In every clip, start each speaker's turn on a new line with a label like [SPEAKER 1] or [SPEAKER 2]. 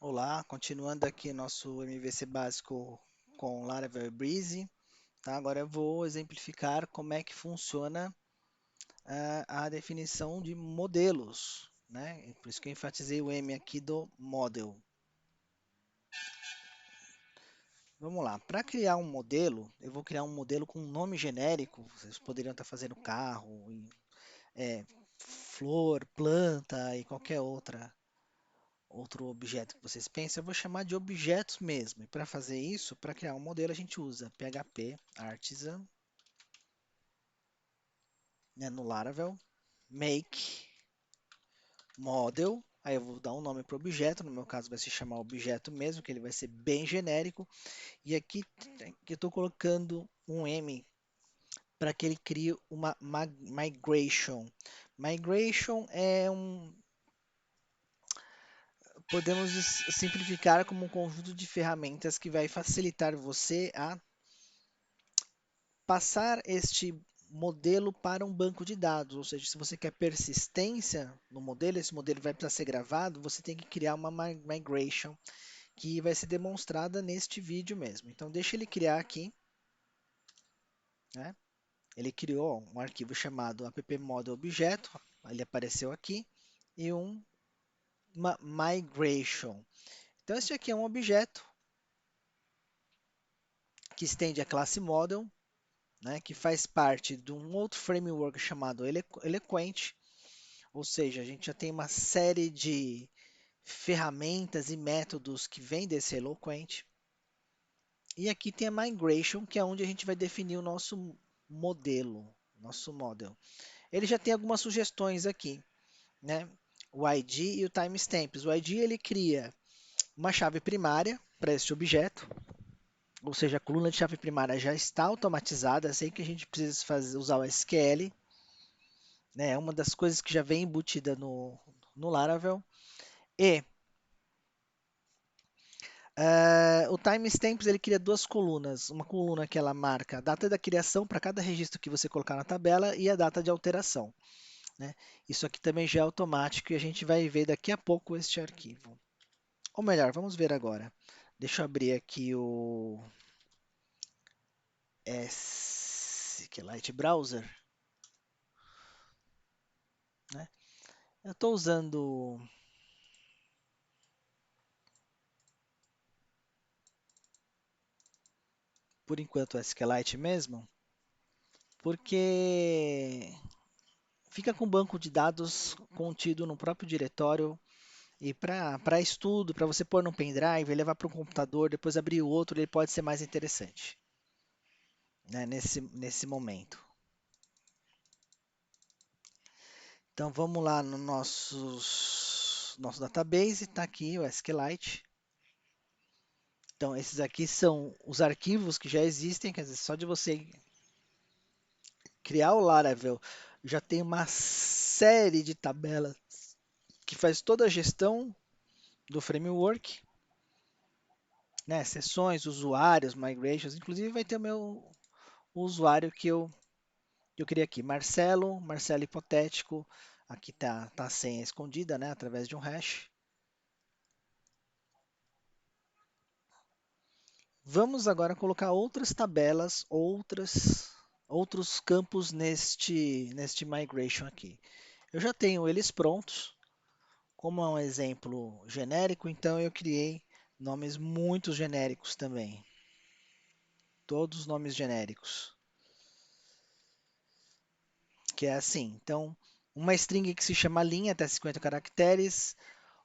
[SPEAKER 1] Olá, continuando aqui nosso MVC básico com Laravel e Breeze, tá? Agora eu vou exemplificar como é que funciona a definição de modelos, né? Por isso que eu enfatizei o M aqui do model. Vamos lá, para criar um modelo, eu vou criar um modelo com um nome genérico. Vocês poderiam estar fazendo carro, é, flor, planta e qualquer outro objeto que vocês pensem, eu vou chamar de objetos mesmo. E para fazer isso, para criar um modelo, a gente usa PHP Artisan, né, no Laravel, make model. Aí eu vou dar um nome para o objeto, no meu caso vai se chamar objeto mesmo, que ele vai ser bem genérico. E aqui que eu estou colocando um M para que ele crie uma migration. Migration é podemos simplificar como um conjunto de ferramentas que vai facilitar você a passar este modelo para um banco de dados, ou seja, se você quer persistência no modelo, esse modelo vai precisar ser gravado, você tem que criar uma migration que vai ser demonstrada neste vídeo mesmo. Então, deixa ele criar aqui, né? Ele criou um arquivo chamado appmodelobjeto, ele apareceu aqui, e uma migration. Então, esse aqui é um objeto que estende a classe model, né, que faz parte de um outro framework chamado Eloquent. Ou seja, a gente já tem uma série de ferramentas e métodos que vêm desse Eloquent. E aqui tem a Migration, que é onde a gente vai definir o nosso modelo, nosso model. Ele já tem algumas sugestões aqui, né? O ID e o timestamps. O ID ele cria uma chave primária para esse objeto, ou seja, a coluna de chave primária já está automatizada, sem que a gente precise usar o SQL, né? É uma das coisas que já vem embutida no Laravel. E o timestamps ele cria duas colunas. Uma coluna que ela marca a data da criação para cada registro que você colocar na tabela e a data de alteração, né? Isso aqui também já é automático e a gente vai ver daqui a pouco este arquivo. Ou melhor, vamos ver agora. Deixa eu abrir aqui o SQLite Browser, né? Eu estou usando por enquanto o SQLite mesmo, porque fica com o banco de dados contido no próprio diretório. E para estudo, para você pôr no pendrive, levar para um computador, depois abrir o outro, ele pode ser mais interessante, né, nesse momento. Então vamos lá no nosso database, está aqui o SQLite. Então esses aqui são os arquivos que já existem, quer dizer, só de você criar o Laravel, já tem uma série de tabelas que faz toda a gestão do framework, né, sessões, usuários, migrations, inclusive vai ter o usuário que eu criei aqui, Marcelo hipotético, aqui tá a senha escondida, né, através de um hash. Vamos agora colocar outras tabelas, outros campos neste migration aqui. Eu já tenho eles prontos, como é um exemplo genérico, então eu criei nomes muito genéricos também, todos nomes genéricos, que é assim. Então, uma string que se chama linha até 50 caracteres,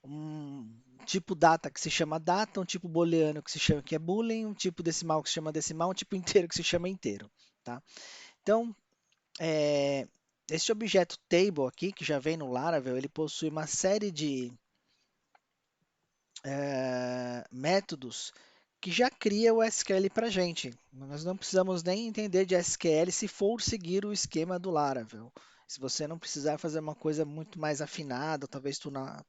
[SPEAKER 1] um tipo data que se chama data, um tipo booleano que se chama que é boolean, um tipo decimal que se chama decimal, um tipo inteiro que se chama inteiro, tá? Então, é, este objeto table aqui, que já vem no Laravel, ele possui uma série de métodos que já cria o SQL para gente. Nós não precisamos nem entender de SQL se for seguir o esquema do Laravel. Se você não precisar fazer uma coisa muito mais afinada, talvez tunar,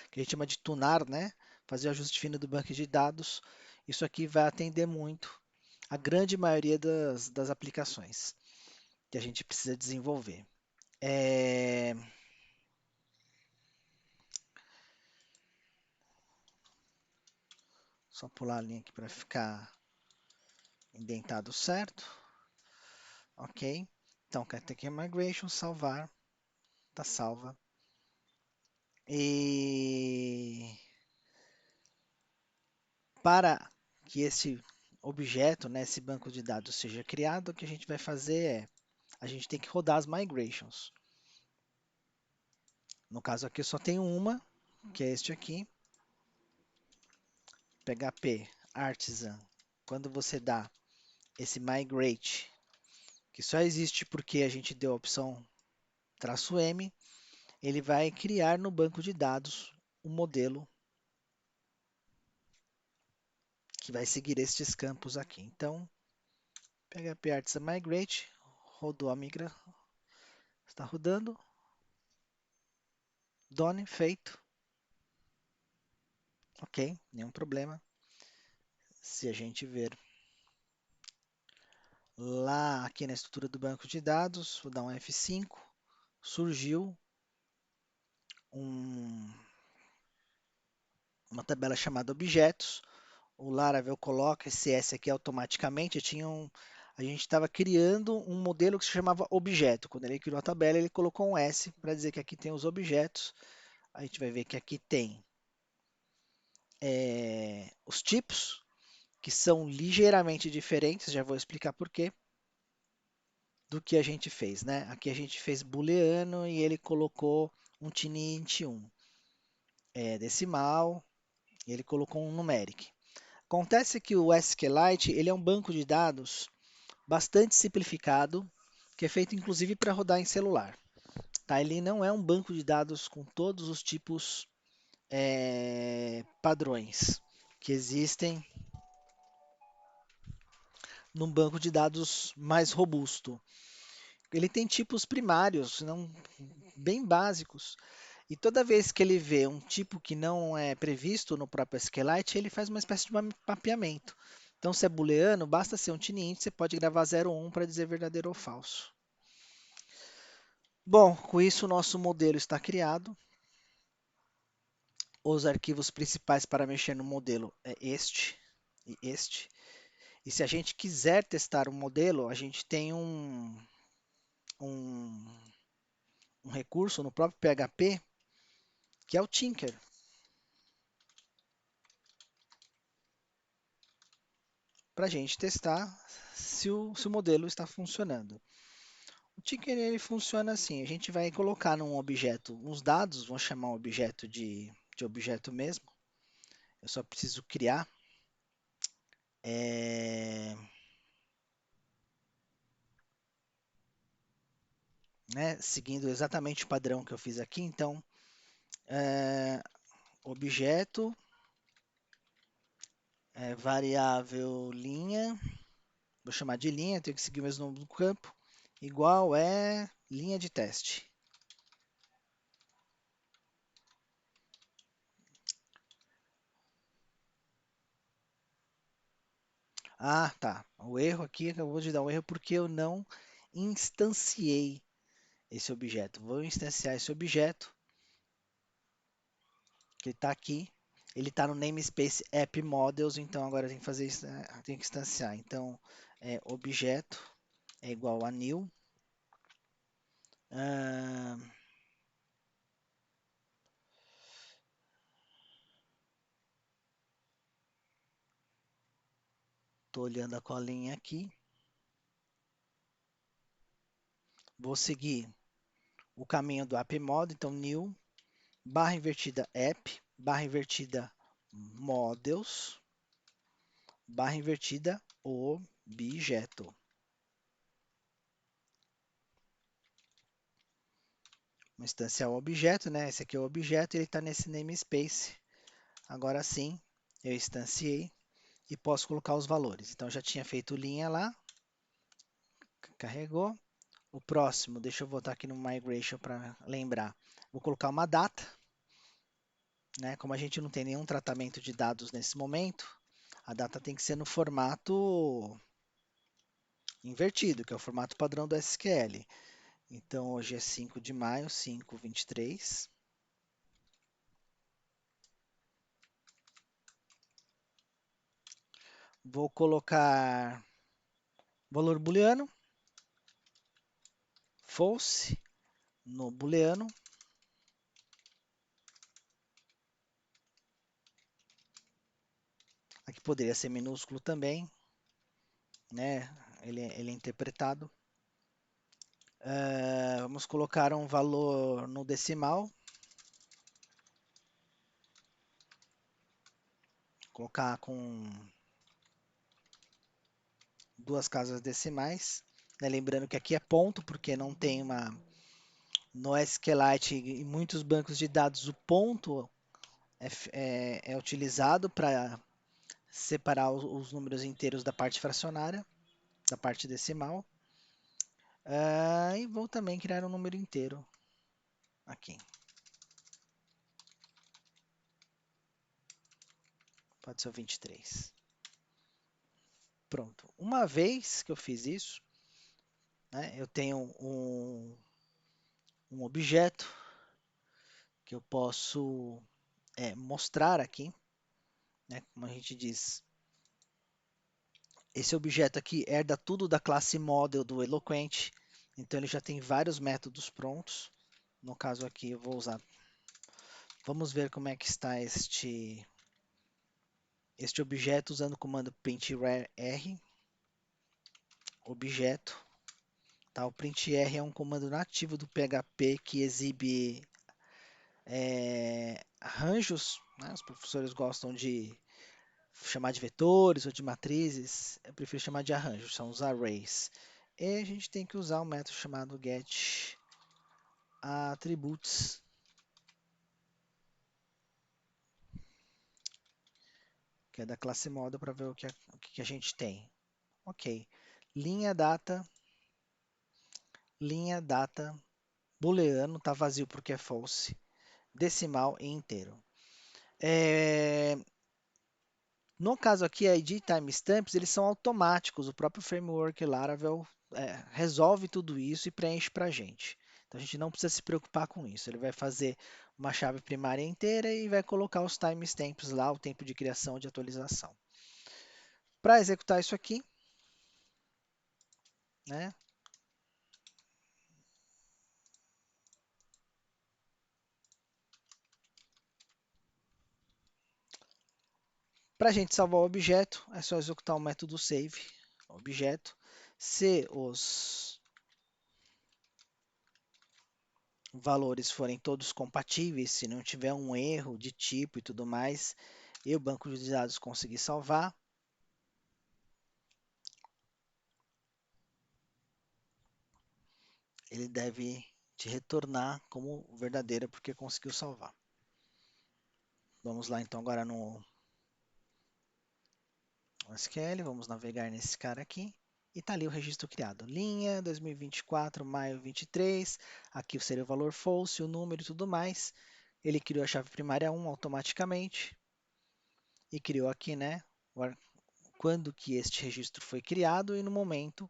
[SPEAKER 1] que a gente chama de tunar, né? Fazer o ajuste fino do banco de dados. Isso aqui vai atender muito a grande maioria das aplicações que a gente precisa desenvolver. É, Só pular a linha aqui para ficar indentado certo. Ok. Então, aqui migration, salvar. Tá salva. E para que esse objeto, né, esse banco de dados seja criado, o que a gente vai fazer é, a gente tem que rodar as migrations. No caso aqui eu só tenho uma, que é este aqui. PHP Artisan, quando você dá esse migrate, que só existe porque a gente deu a opção "-m", ele vai criar no banco de dados um modelo que vai seguir estes campos aqui. Então, PHP Artisan Migrate, rodou a migra, está rodando, done, feito, ok, nenhum problema. Se a gente ver lá aqui na estrutura do banco de dados, vou dar um F5, surgiu uma tabela chamada objetos. O Laravel coloca esse S aqui automaticamente. A gente estava criando um modelo que se chamava objeto. Quando ele criou a tabela, ele colocou um S para dizer que aqui tem os objetos. A gente vai ver que aqui tem os tipos, que são ligeiramente diferentes, já vou explicar por quê, do que a gente fez, né? Aqui a gente fez booleano e ele colocou um tiny int 1, decimal, e ele colocou um numeric. Acontece que o SQLite ele é um banco de dados bastante simplificado, que é feito inclusive para rodar em celular. Tá? Ele não é um banco de dados com todos os tipos padrões que existem num banco de dados mais robusto. Ele tem tipos primários, não, bem básicos, e toda vez que ele vê um tipo que não é previsto no próprio SQLite, ele faz uma espécie de mapeamento. Então, se é booleano, basta ser um tiny, você pode gravar 0 ou 1 para dizer verdadeiro ou falso. Bom, com isso o nosso modelo está criado. Os arquivos principais para mexer no modelo é este e este. E se a gente quiser testar o modelo, a gente tem um, um recurso no próprio PHP que é o Tinker, para a gente testar se o modelo está funcionando. O Tinker ele funciona assim, a gente vai colocar num objeto uns dados, vamos chamar um objeto de objeto mesmo. Eu só preciso criar. Né, seguindo exatamente o padrão que eu fiz aqui. Então, objeto, variável linha, vou chamar de linha, tenho que seguir o mesmo nome do campo, igual é linha de teste. Ah, tá. O erro aqui, acabou de dar um erro porque eu não instanciei esse objeto. Vou instanciar esse objeto, que está aqui. Ele está no namespace app models, então agora eu tenho que fazer isso, tenho que instanciar. Então, objeto é igual a new. Estou olhando a colinha aqui. Vou seguir o caminho do app model, então new, barra invertida app, barra invertida models, barra invertida objeto. Vou instanciar o objeto, né? Esse aqui é o objeto, ele está nesse namespace. Agora sim, eu instanciei e posso colocar os valores. Então já tinha feito linha lá, carregou. O próximo, deixa eu voltar aqui no migration para lembrar. Vou colocar uma data, né? Como a gente não tem nenhum tratamento de dados nesse momento, a data tem que ser no formato invertido, que é o formato padrão do SQL. Então, hoje é 5 de maio, Vou colocar valor booleano, false no booleano. Aqui poderia ser minúsculo também, né? Ele é interpretado. Vamos colocar um valor no decimal. Colocar com duas casas decimais, né? Lembrando que aqui é ponto, porque não tem uma. No SQLite e muitos bancos de dados, o ponto é utilizado para separar os números inteiros da parte fracionária, da parte decimal. E vou também criar um número inteiro aqui. Pode ser o 23. Pronto. Uma vez que eu fiz isso, né, eu tenho um objeto que eu posso mostrar aqui, né, como a gente diz. Esse objeto aqui herda tudo da classe model do Eloquent, então ele já tem vários métodos prontos. No caso aqui eu vou usar. Vamos ver como é que está este objeto usando o comando printr objeto. Tá? O printr é um comando nativo do PHP que exibe arranjos. Né? Os professores gostam de chamar de vetores ou de matrizes. Eu prefiro chamar de arranjos, são os arrays. E a gente tem que usar um método chamado getAttributes, que é da classe model, para ver o que a gente tem. Ok. Linha data, booleano, está vazio porque é false, decimal e inteiro. No caso aqui, a ID timestamps, eles são automáticos. O próprio framework Laravel resolve tudo isso e preenche para a gente. Então, a gente não precisa se preocupar com isso. Ele vai fazer uma chave primária inteira e vai colocar os timestamps lá, o tempo de criação e de atualização. Para executar isso aqui, né? Para a gente salvar o objeto, é só executar o método save, objeto. Se os valores forem todos compatíveis, se não tiver um erro de tipo e tudo mais, e o banco de dados conseguir salvar, ele deve te retornar como verdadeira porque conseguiu salvar. Vamos lá então agora no SQL, vamos navegar nesse cara aqui. E está ali o registro criado. Linha 2024, maio 23. Aqui seria o valor false, o número e tudo mais. Ele criou a chave primária 1 automaticamente. E criou aqui, né? Quando que este registro foi criado e no momento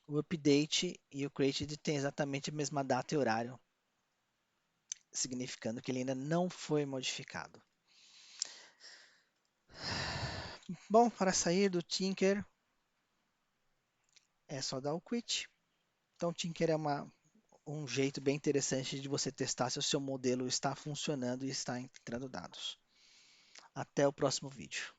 [SPEAKER 1] o update e o created têm exatamente a mesma data e horário, significando que ele ainda não foi modificado. Bom, para sair do Tinker é só dar o quit. Então, Tinker é um jeito bem interessante de você testar se o seu modelo está funcionando e está entrando dados. Até o próximo vídeo.